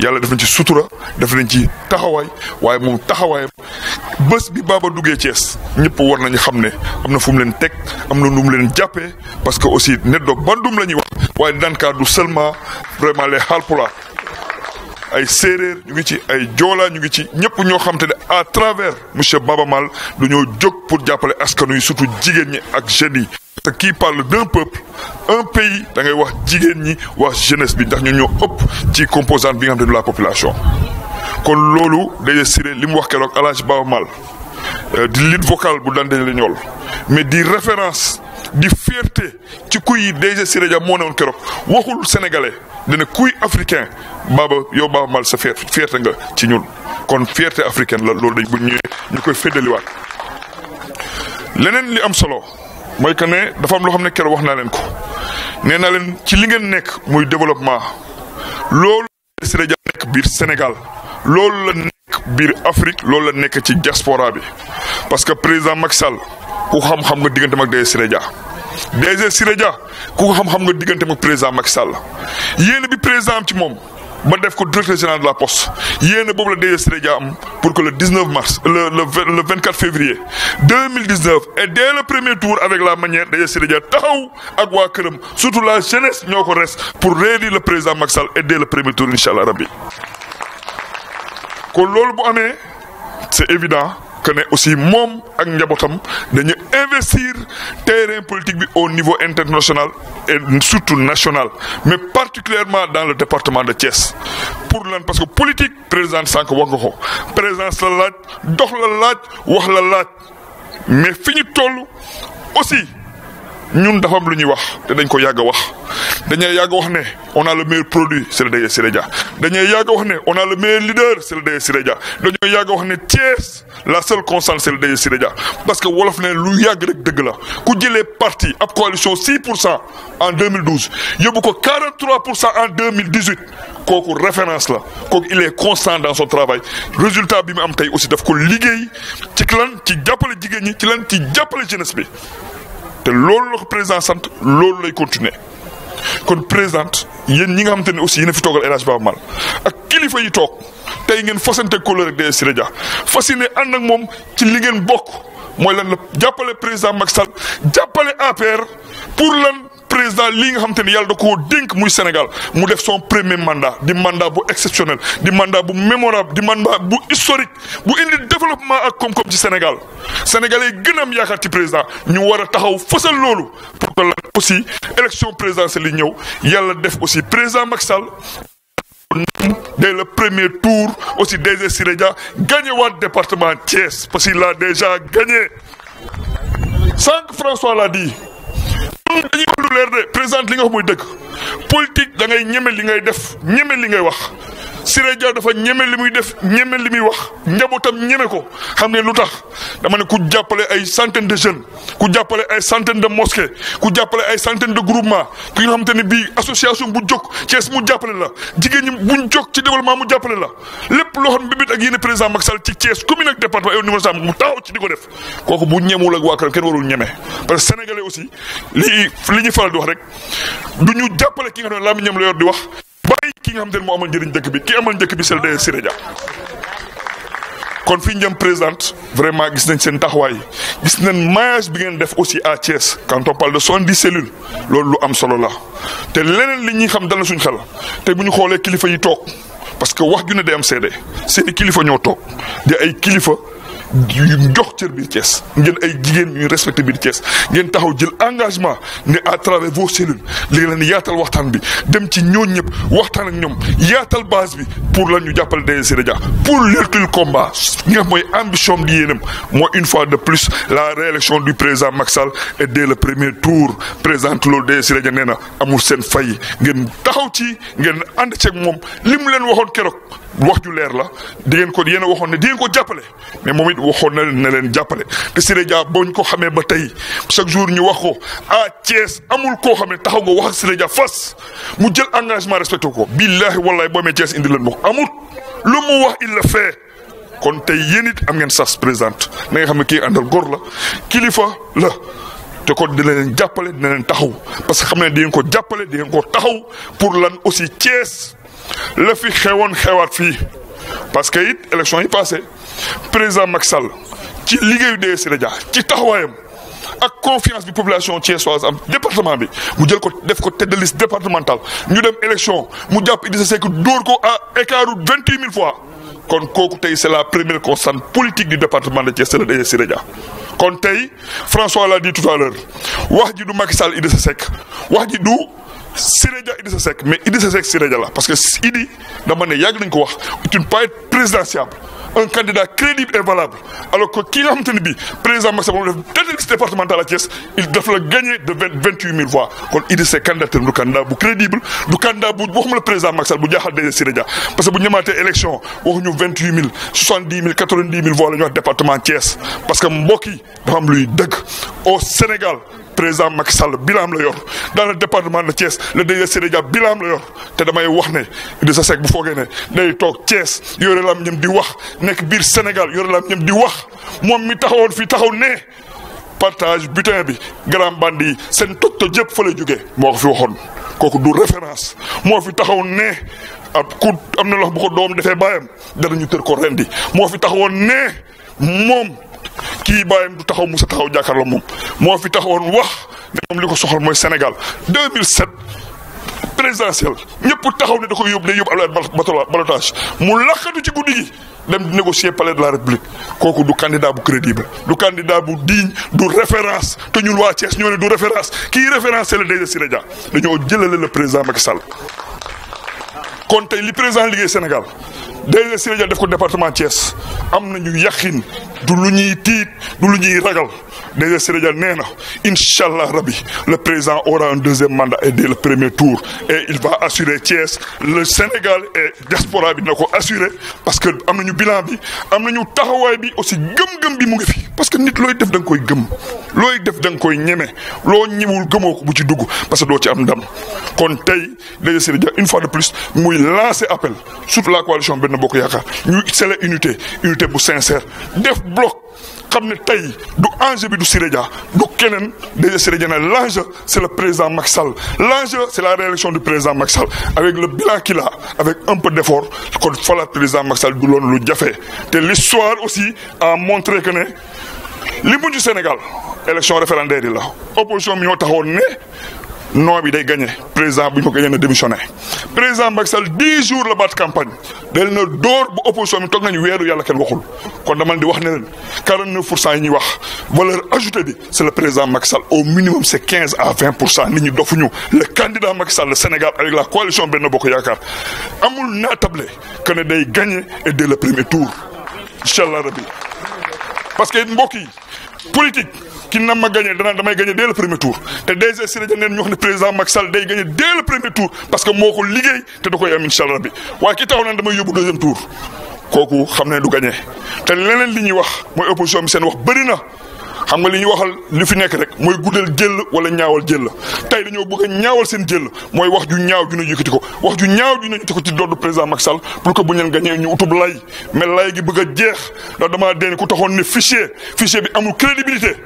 S13: yàlla def nañ ci sutura def nañ ci taxawaay waaye moom taxawaayam bés bi Baba duggee Thiès ñëpp war nañu xam ne am na fu mu leen teg am na nu mu leen jàppee parce que aussi neddo bandum la ñuy wax waaye danka du seulement vraiment les Haalpulaar ay séeréer ñu ngi ci ay joola ñu ngi ci ñëpp ñoo xam te ne à travers monsieur Baba Maal dañoo jóg pour jàppale askanu yi surtout jigéen ñi ak jeunes yi. te kii parle d'un peuple un pays da ngay wax jigéen ñi wax jeunesse bi ndax ñu ñoo ëpp ci composante bi nga xam ne de la population. kon loolu day Siré li mu wax keroog El Hadj Baba Maal di lead vocal bu Dande Leñol mais di référence di fierté ci kuy DG Siré Dia moo ne woon keroog waxul sénégalais dana kuy africain Baba yow Baba Maal sa fierté nga ci ñun kon fierté africaine la loolu dañ bu ñëwee ñu koy féddaliwaat. leneen li am solo mooy que ne dafa am loo xam ne keroog wax naa leen ko nee naa leen ci li ngeen nekk muy développement loolu Siré Dia nekk biir Sénégal loolu la nekk biir Afrique loolu la nekk ci diaspora bi parce que président Macky Sall ku ko xam-xam nga digganteem ak DG Siré Dia DG Siré Dia ku ko xam-xam nga digganteem ak président Macky Sall yéen bi président am ci moom ba def ko directeur général de la poste yéen boobu la DG Siré Dia am pour que le 19 mars le 24 février 2019 et dès le premier tour avec la manière DG Siré Dia taxaw ak waa këram surtout la jeunesse ñoo ko res pour réélire le président Macky Sall et dès le premier tour incha allah rabbi kon loolu bu amee c'est évident que ne aussi moom ak njabootam dañu investir terrain politique bi au niveau international et surtout national mais particulièrement dans le département de Thiès pour lan parce que politique président sànq wax nga ko présence la laaj dox la laaj wax la laaj mais fi ñu toll aussi ñun dafa am lu ñuy wax te dañ ko yàgg a wax dañuy yàgg a wax ne on a le meilleur produit c'est le DG Siré Dia dañuy yàgg a wax ne on a le meilleur leader c'est le DG Siré Dia dañuy yàgg a wax ne Thiès la seule constante c'est le DG Siré Dia parce que wolof ne lu yàgg rek dëgg la ku jëlee parti ab coalition 6% en 2012 yóbbu ko 43% en 2018 kooku référence la kooku il est constant dans son travail résultat bi mu am tey aussi daf ko liggéey ci lan ci jàppale jigéen ñi ci lan ci jàppale jeunesse bi te loolu la ko président sant loolu lay continuer kon présidente yéen ñi nga xamante ne aussi yéen a fi toogal El Hadj Baba Maal ak kilifa yi toog tey ngeen fasante kóllëre ak DG Siré Dia fas yéene ànd ak moom ci li ngeen bokk mooy lan la jàppale président Macky Sall jàppale APR pour lan président lii nga xamante ne yàlla da koo dénk muy Sénégal mu def son premier mandat di mandat bu exceptionnel di mandat bu mémorable di mandat bu historique bu indi développement ak koom-koom ci Sénégal sénégalais yi gën a am yaakaar ci président ñu war a taxaw fësal loolu pour que lan aussi élection présidentielle yi ñëw yàlla def aussi président Macky Sall dès le premier tour aussi DG Siré Dia gagné waat département Thiès parce qu'il a déjà gagné sànq François l'a dit dañuy wax lu leer de président li nga wax mooy dëgg politique da ngay ñeme li ngay def ñeme li ngay wax Siré Dia dafa ñeme li muy def ñeme li muy wax njabootam ñeme ko xam ngeen lu tax dama ne ku jàppale ay centaines de jeunes ku jàppale ay centaines de mosquées ku jàppale ay centaines de groupements ki nga xamante ne bii association bu jóg Thiès mu jàppale la jigéen ñi buñ jóg ci développement mu jàppale la lépp loo xam bibit ak yéen président Macky Sall ci Thiès commune ak département et au niveau national mu taxaw ci di ko def kooku bu ñemewul ak waa këram kenn warul ñeme parce que sénégalais aussi li ñu faral di wax rek du ñu jàppale ki nga xam ne laa mi ñem la yor di wax bàyyi ki nga xam te ne moo amal njëriñ dëkk bi ki amal njëkk bi c'est le DG Siré Dia kon fi ñu jëm présidente vraiment gis nañ seen taxawaay gis nañ maillage bi ngeen def aussi à Thiès quand on parle de 70 cellules loolu lu am solo la te leneen li ñuy xam dal na suñ xel te bu ñu xoolee kilifa yi toog parce que wax ju ne day am seede seeni kilifa ñoo toog di ay kilifa jox cër biir Thiès ngeen ay jigéen ñuy respecté biir Thiès ngeen taxaw jël engagement ne à travers vos cellules léegi leen yaatal waxtaan bi dem ci ñooñ ñëpp waxtaan ak ñoom yaatal base bi pour lan ñu jàppale DG Siré Dia pour l'ultime combat nga mooy ambition di yéenam mooy une fois de plus la réélection du président Macky Sall et dès le premier tour président loolu DG Siré Dia nee na amul seen fay ngeen taxaw ci ngeen ànd ceeg moom li mu leen waxoon keroog wax ju leer la di ngeen ko yéen a waxoon ne di ngeen ko jàppale mais moom it waxoon na ne leen jàppale te Siré Dia boo ñu ko xamee ba tey chaque jour ñu wax ko à Thiès amul koo xam ne taxaw nga wax ak Siré Dia fas mu jël engagement respecté ko billahi wallahi boo amee Thiès indi leen ma ko amul lu mu wax il le fait kon tey yéen it am ngeen sas présente na nga xam ne kii àndal góor la kilifa la te kon dina leen jàppale dina leen taxaw parce que xam ne di ngeen ko jàppale di ngeen ko taxaw pour lan aussi Thiès la fi xewoon xewaat fii parce que it élection yi passé président Macky Sall ci liggéeyu DG Siré Dia ci taxawaayam ak confiance bi population thiessoise am département bi mu jël ko def ko tête de liste départementale ñu dem élection mu jàpp Idrissa Seck dóor ko à écart 28 000 fois kon kooku tey c'est la première constante politique du département de Thiès c'est le DG Siré Dia kon tey François l'a dit tout à l'heure wax ji du Macky Sall Idrissa Seck wax ji du Siré Dia Idrissa Seck mais Idrissa Seck Siré Dia la parce que Idi dama ne yàgg nañ ko wax tu ne peux pas être présidentiable un candidat crédible et valable alors que ki nga xamante ne bii président Macky Sall moom def tête de liste départementale à Thiès il daf la gagné de 28 000 voix kon Idrissa Seck candidat du candidat bu crédible du candidat bu waxuma la président Macky Sall bu jaaxal DG Siré Dia parce que bu ñëmaatee élection waxuñu 28 000 70 000 90 000 voix la ñu wax département Thiès parce que mbokk yi dafa am luy dëgg au Sénégal président Macky Sall bilan la yor dans le département de Thiès le DG Siré Dia bilan la yor te damay wax ne Idrissa Seck bu foogee ne day toog Thiès yore lam ñëm di wax nekk biir Sénégal yore lam ñëm di wax moom mi taxawoon fii taxaw ne partage butin bi grand bandi yi seen toj yëpp fa lay jógee moo ko fi waxoon kooku du référence moo fi taxaw ne ab ku am na lox bu ko doom defee bàyyam danañu tër ko rendi moo fi taxawoon ne moom kii bàyyam du taxaw musa taxaw jàkkaarloo moom moo fi taxawoon wax ne moom li ko soxal mooy Sénégal 2007 présidentielle ñëpp taxaw ne da koy yóbbu day yóbbu Abdoulaye balotage mu laxatu ci guddi gi dem di négocier palais de la République kooku du candidat bu crédible du candidat bu digne du référence te ñun waa Thiès ñoo ne du référence kii référence c'est le DG Siré Dia dañoo jëlale le président Macky Sall kon tey li président liggéey Sénégal DG Siré Dia def ko département Thiès am nañu yaqin du lu ñuy tiit du lu ñuy ragal DG Siré Dia nee na incha allah rabbi le président aura un deuxième mandat et dès le premier tour et il va assurer Thiès le Sénégal et diaspora bi na ko assurer parce que am nañu bilan bi am nañu taxawaay bi aussi gëm-gëm bi mu ngi fi parce que nit looy def da nga koy gëm looy def da nga koy ñeme loo ñëwul gëmoo ko bu ci dugg parce que doo ci am ndam kon tey DG Siré Dia une fois de plus muy lancer appel surtout la coalition Benno Bokk Yaakaar ñu c'est unité bu sincère def bloc xam ne tey du enjeu bi du Siré Dia du keneen DG Siré Dia ne l'enjeu c'est le président Macky Sall l'enjeu c'est la réélection du président Macky Sall avec le bilan qu'il a avec un peu d'effort kon falaat président Macky Sall du loon lu jafe te l'histoire aussi a montré que ne li mujj Sénégal élection référendaire yi la opposition bi ñoo taxawoon ne non bi day gagné président bu ñu ko gagné na démissionné président Macky Sall 10 jours la baat campagne day na door bu opposition bi toog nañu weeru yàlla kenn waxul kon dama di wax ne leen 49% yi ñuy wax valeur ajoutée bi c'est le président Macky Sall au minimum c'est 15 à 20% nit ñi dofuñu le candidat Macky Sall le Sénégal avec la coalition Benno Bokk Yaakaar amul naatable que ne day gagné et dès le premier tour inchallah rabbi parce que mbokk yi politique ki na ma gagné damay gagné dès le premier tour te DG Siré Dia neen ñu wax ne président Macky Sall day gagné dès le premier tour parce que moo ko liggéey te da koy am inchallah rabbi waaye ki taxaw naan damay yóbbu deuxième tour kooku xam ne du gagné te leneen li ñuy wax mooy opposition bi seen wax bëri na xam nga li ñuy waxal li fi nekk rek mooy guddal jël wala ñaawal jël tey dañoo bëgg a ñaawal seen jël mooy wax ju ñaaw ju ñu yëkkati ko wax ju ñaaw ju ñu yëkkati ko ci doodu président Macky Sall pour que bu ñu leen gagné ñu utub lay mais lay gi bëgg a jeex ndax damaa dee ku taxoon ne fichier bi amul crédibilité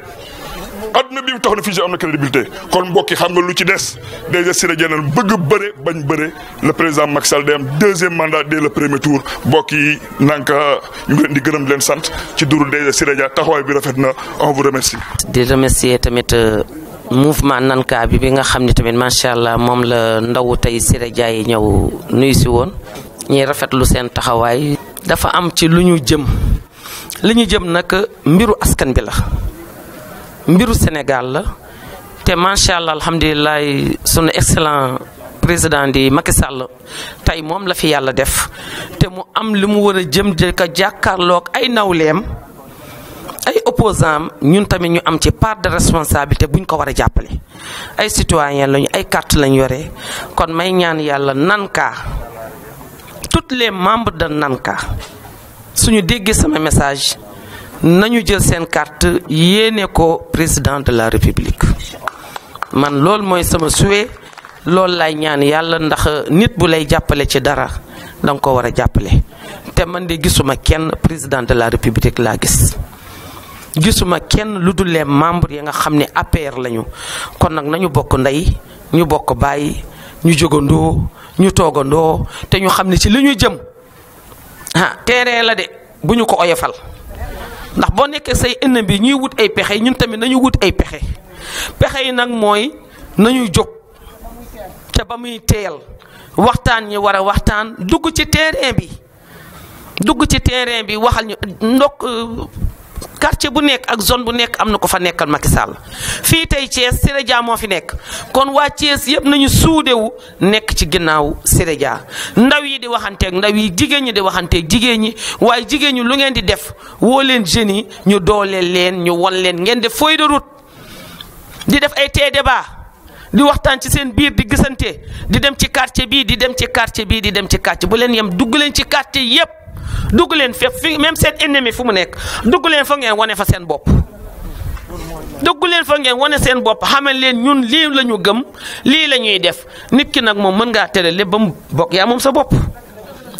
S13: adduna bi tax na fichier am na crédibilité kon mbokki xam nga lu ci des DG Siré Dia bëgg bëre bañ bëre le président Macky Sall day am deuxième mandat dès le premier tour mbokk yi nanka ñu ngi leen di gërëm leen sant ci duru DG Siré Dia taxawaay bi rafet na on vous remercie.
S14: di remercier tamit mouvement Nanka bi nga xam ne tamit macha allah moom la ndaw tey Siré Dia yi ñëw nuyu si woon ñuy rafetlu seen taxawaay. dafa am ci lu ñu jëm li ñu jëm nag mbiru askan bi la mbiru Sénégal la te macha allah alhamdulilah sunu excellent président di Macky Sall tey moom la fi yàlla def te mu am li mu war a jëm di ko jàkkaarloog ay nawleem ay opposants ñun tamit ñu am ci part de responsabilité buñ ko war a jàppale ay citoyens lañu ay carte lañ yore kon may ñaan yàlla Nanka tous les membres de Nanka suñu déggee sama message nañu jël seen carte yéene ko président de la république man loolu mooy sama souhait loolu lay ñaan yàlla ndax nit bu lay jàppale ci dara danga ko war a jàppale te man de gisuma kenn président de la république laa gis gisuma kenn lu dul les membres yi nga xam ne APR lañu kon nag nañu bokk ndey ñu bokk bàyyi ñu jógandoo ñu toogandoo te ñu xam ne ci li ñu jëm terrain la de bu ñu ko oyofal ndax boo nekkee say ennemi bi ñuy wut ay pexe ñun tamit nañu wut ay pexe yi nag mooy nañu jóg te ba muy teel waxtaan ñi war a waxtaan dugg ci terrain bi waxal ñu ndok quartier bu nekk ak zone bu nekk am na ko fa nekkal Macky Sall fii tey Thiès Siré Dia moo fi nekk kon waa Thiès yëpp nañu suudewu nekk ci ginnaaw Siré Dia ndaw yi di waxanteeg ndaw yi jigéen ñi di waxanteeg jigéen ñi waaye jigéen ñi lu ngeen di def woo leen jeunes yi ñu dooleel leen ñu won leen ngeen def feuille de route di def ay tee débat di waxtaan ci seen biir di gisante di dem ci quartier bii di dem ci quartier bii di dem ci quartier bu leen yem dugg leen ci quartier yëpp. dugg leen fépp fi même seen ennemi fu mu nekk dugg leen fa ngeen wane fa seen bopp dugg leen fa ngeen wane seen bopp xamal leen ñun lii la ñu gëm lii la ñuy def nit ki nag moom mën ngaa tere lépp ba mu bokk yaa moom sa bopp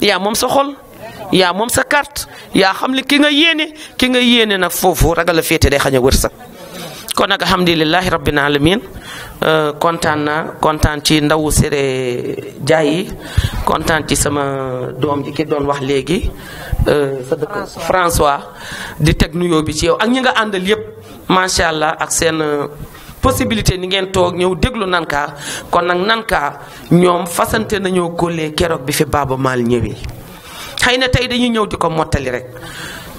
S14: yaa moom sa xol yaa moom sa carte yaa xam li ki nga yéene nag foofu ragal a féete day xañ a wërsëg kon nag alhamdulilahi rabbil alamin kontaan ci ndawu Siré Dia yi kontaan ci sama doom ji ki doon wax léegi sa dëkk François di teg nuyoo bi ci yow ak ñi nga àndal yépp macha allah ak seen possibilité ni ngeen toog ñëw déglu Nanka kon nag Nanka ñoom fasante nañoo kóolee keroog bi fi Baaba Maal ñëwee xëy na tey dañuy ñëw di ko mottali rek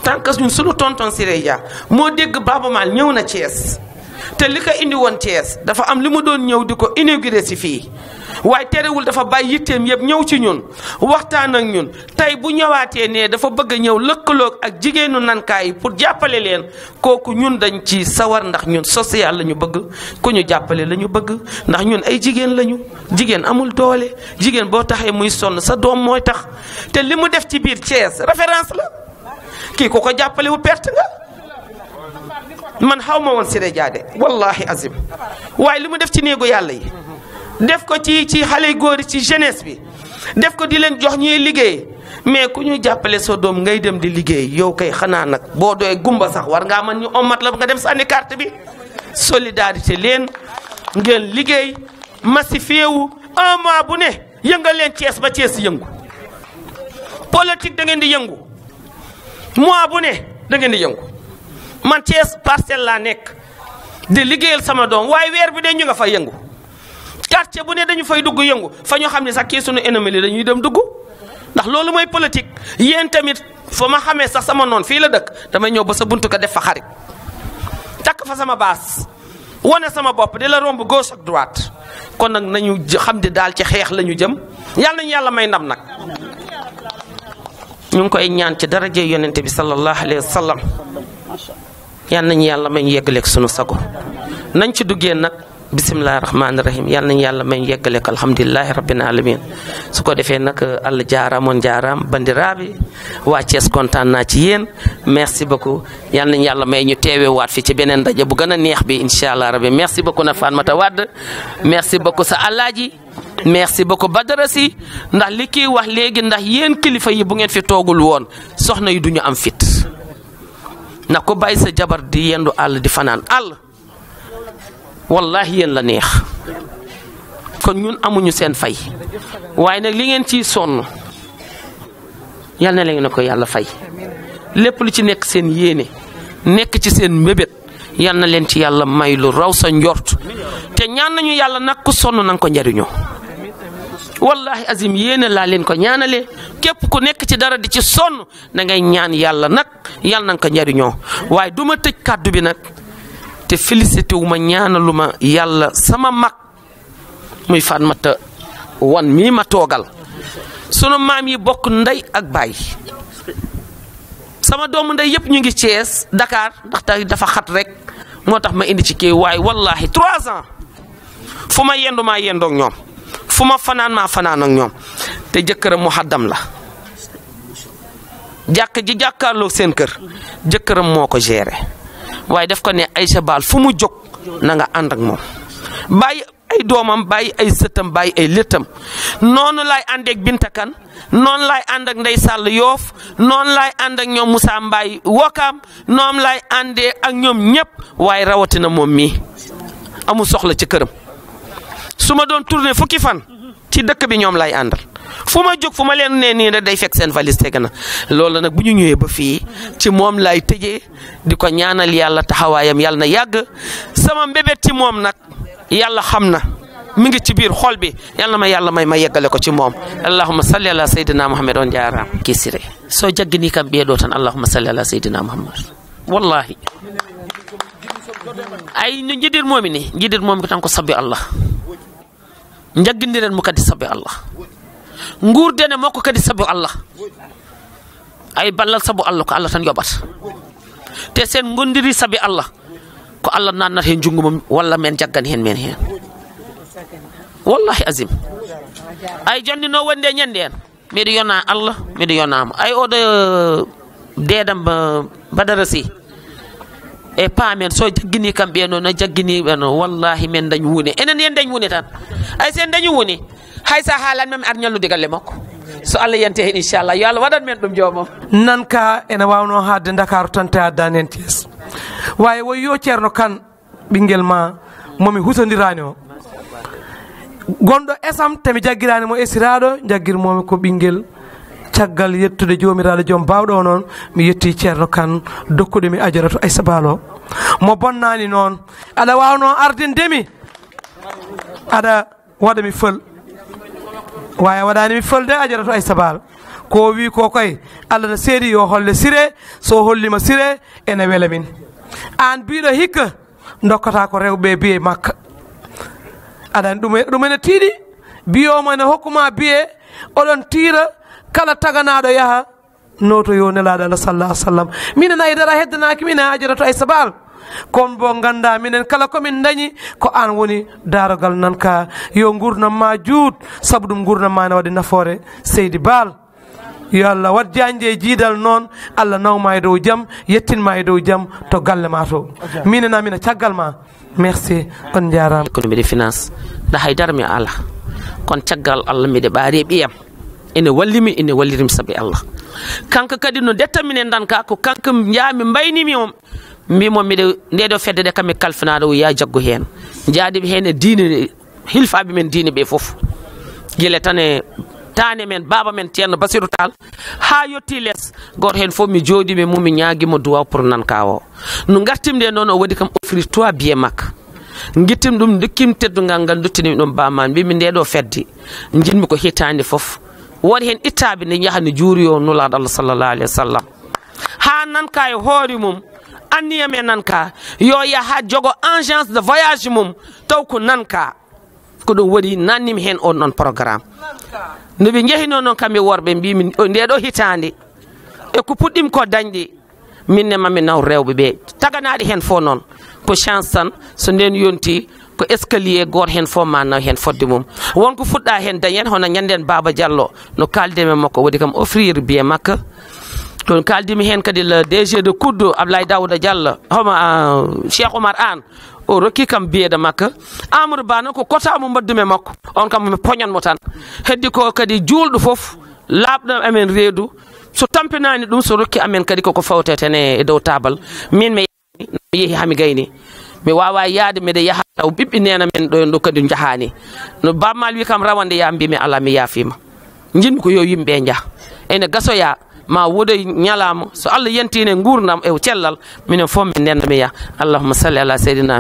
S14: tant que ñun sunu tonton Siré Dia moo dégg Baaba Maal ñëw na Thiès te li ko indi woon Thiès dafa am li mu doon ñëw di ko inauguré si fii waaye terewul dafa bàyyi yitteem yëpp ñëw ci ñun waxtaan ak ñun tey bu ñëwaatee ne dafa bëgg a ñëw lëkkaloog ak jigéenu Nanka yi pour jàppale leen kooku ñun dañ ci sawar ndax ñun social la ñu bëgg ku ñu jàppale la ñu bëgg ndax ñun ay jigéen lañu jigéen amul doole jigéen boo taxee muy sonn sa doom mooy tax te li mu def ci biir Thiès référence la kii ku ko jàppale wu perte nga. man xaw ma woon Siré Dia de wallahi azim waaye li mu def ci néegu yàlla yi def ko ci xale góor ci jeunesse bi def ko di leen jox ñuy liggéey mais ku ñu jàppale sa doom ngay dem di liggéey yow kay xanaa nag boo doy gumba sax war ngaa mën ñu omat la nga dem sànni carte bi solidarité leen ngeen liggéey massifié wu un mois bu ne yëngal leen Thiès ba Thiès yëngu politique da ngeen di yëngu mois bu ne da ngeen di yëngu man Thiès Parcelles laa nekk di liggéeyal sama doom waaye weer bi de ñu nga fa yëngu quartier bu ne dañu fay dugg yëngu fa ñoo xam ne sax kii sunu ennemi li dañuy dem dugg ndax loolu mooy politique yéen tamit fa ma xamee sax sama noon fii la dëkk damay ñëw ba sa buntu ko def fa xarit takk fa sama baas wane sama bopp di la romb gauche ak droite kon nag nañu xam di daal ci xeex la ñu jëm yàlla nañu yàlla may ndam nag ñu ngi koy ñaan ci daraje yonente bi sallallahu alayhi wa sallam yal nañu yàlla may ñu yeggaleeg sunu sago nañ ci duggee nag bisimilah rahmaani rahim yal nañu yàlla may ñu yeggaleeg alhamdulilahi rabbil alamin su ko defee nag Allah jaaraamoon jaaraam bandiraaɓe waa Thiès kontaan naa ci yéen merci beaucoup yal nañu yàlla may ñu teewewaat fi ci beneen ndaje bu gën a neex bi incha allah rabbi merci beaucoup na Fatmata Wade merci beaucoup sa alaaji merci beaucoup Badara Sy ndax li kii wax léegi ndax yéen kilifa yi bu ngeen fi toogul woon soxna yi duñu am fit ndax ko bàyyi sa jabar di yendu àll di fanaan àll wallahi yéen la neex kon ñun amuñu seen fay waaye nag li ngeen ciy sonn yal na leen ko yàlla fay lépp lu ci nekk seen yéene nekk ci seen mbébét yal na leen ci yàlla may lu raw sa njort te ñaan nañu yàlla nag ku sonn nanga ko njariñoo wallahi azim yéene laa leen ko ñaanale képp ku nekk ci dara di ci sonn da ngay ñaan yàlla nag yàlla na nga ko njariñoo waaye du ma tëj kàddu bi nag te félicité wu ma ñaanalu ma yàlla sama mag muy Fatmata Wan mii ma toogal sunu maam yi bokk ndey ak baay sama doomu ndey yëpp ñu ngi Thiès Dakar ndax dafa xat rek moo tax ma indi ci kii waaye wallahi 3 ans fu ma yendu maa yendoog ñoom fu ma fanaan maa fanaan ak ñoom te jëkkëram muhaddam la jàkk ji jàkkaarloo seen kër jëkkëram moo ko géré waaye daf ko ne Aïcha Baal fu mu jóg na nga ànd ak moom bàyyi ay doomam bàyyi ay sëtam bàyyi ay léttam noonu laay àndeek Binta Kan noonu laay ànd ak Ndey Sall Yoof noonu laay ànd ak ñoom Moussa Mbaye Wokam noonu laay àndee ak ñoom ñëpp waaye rawatina moom mii amul soxla ci këram su ma doon tourné fukki fan ci dëkk bi ñoom laay àndal fu ma jóg fu ma leen nee nii rek day fekk seen valise tege na loolu nag bu ñu ñëwee ba fii ci moom laay tëjee di ko ñaanal yàlla taxawaayam yàlla na yàgg sama mbébét ci moom nag yàlla xam na mi ngi ci biir xol bi yàlla ma yàlla may ma yeggale ko ci moom allahumma salli ala sayyidina muhammad on jaaraam kisire so jaggini kam ɓeeɗo tan allahumma salli ala sayyidina muhammad wallahi ay no jiɗirmomi ni jiɗirmomi ko tan ko sabbi allah jaggindiren mo kadi sabbi allah nguurdene makko kadi sabbi allah ay ballal sabu allah ko allah tan yoɓata te sen gondiri sabbi allah ko allah nannata hen junngo mum walla men jaggani hen men hen wallahi azim ay jonni no wonde ñande en miɗo yona allah miɗo yonama ay oɗo deedam Badara Sy e paamen so jaggini kam ɓeeno no jaggini ɓeno wallahi men dañ wune enen yen dañ wune tan ay sen dañi wune hay sa haalan men ar ñallude galle makko so allah yante hen inchallah yo allah waɗan men ɗum joomum
S8: nan ka ene wawno haadde Dakar tan te addani hen Thiès wawi woy yo ceerno kan ɓinguel ma momi hutodirani o gonɗo esam temi jaggirani mo esiraɗo jaggirmomi ko ɓinguel caggal yettude jomiraɗo joom bawɗo noon mi yetti ceerno kan dokkude mi Adjaratou Aïssa Baal o mo bonnani noon aɗa wawno ardindemi aɗa waɗa mi föl wawi waɗani mi földe Adjaratou Aïssa Baal ko wi ko koye Allah no seedi yo holle Siré so hollima Siré ene weela min an biɗo hikka dokkata ko rewɓe biye makka aɗani ɗum ene tiiɗi biyomo ene hokkuma biye oɗon tiira kala taganaɗo yaaha noto yo nelaɗo Allah sallallahu alaihi wasallam minen aydara heddanaki minen Adjaratou Aïssa Baal kono bo ganda minen kala komin dañi ko an woni darogal nan ka yo gurnam ma juut saabu ɗum gurnam ma ne waɗi nafoore Seydi Baal yo Allah wat janje e jiidal noon Allah nawma e dow jaam yettinma e dow jaam to galle ma to minen amina caggal ma merci on jarama
S14: kono mbiɗe finance da haydara mi ala kono caggal Allah mbiɗe ɓaari e ɓiyam ene wallimi ene wallirim sabi Allah kanko kadi no dettaminen dan ka ko kanko jaami mbaynimi on mbimo mbiɗe ndeɗo fedde ɗe kam mi kalfinaɗo o ya jaggu hen jaadiɓe hen e diine hilfaɓe men diine ɓe foof guila tan e tane men baba men ceerno Basirou Tall ha yetti less goto hen fof mi jooɗimi mum mi ñaaguimo duwaw pour nan ka o no gartimde noon o waɗi kam offrir 3 biye makka gittim ɗum dokkim teddugal ngal duttinimi ɗum bamman mbimi ndeɗo fedde jinmi ko hitande foof woni hen ittaɓe nde jaaha no juuri o nulaɗo Allah sallallahu alaihi wasallam ha nan ka e hoore mum anniyam e nan ka yo yaha jogo agence de voyage mum taw ko nan ka ko ɗum waɗi nannimi hen on ɗon programme nde ɓe jehino noon kamɓe worɓe mbimi ndeɗo hitande e ko puɗɗimi ko dañɗi minne mami naw rewɓe ɓe taganaɗi hen fo noon ko chance tan so nden yonti ko escalier goto hen fof ma naw hen fodde mum wonko fuɗɗa hen dañen hono ñanden Baba Diallo no kaldemi makko waɗi kam offrir biye makka kono kaldimi hen kadi le DG de Kuddo Ablaye Daouda Diallo homa Cheikh Oumar Anne o rokki kam biyede makka Amadou Ba noon ko kotamo mbaddume makko on kam mi poñanmo tan heddi ko kadi juulɗo foof laaɓɗo amen reedu so tampinani ɗum so rokki amen kadi koko fawteten e dow tabal min mi yeehi hami gayni mi wawa yaade mbiɗa yaha taw ɓiɓɓe nena men ɗo ɗo kadi jahani no bammal wi kam rawande ya mbimi ala mi yaafima jinmi ko yo yimɓe jaa ene gasoya ma wodoy ñalama so Allah yentine gurdam e cellal minen fof min nenna mi ya allahumma salli ala seydina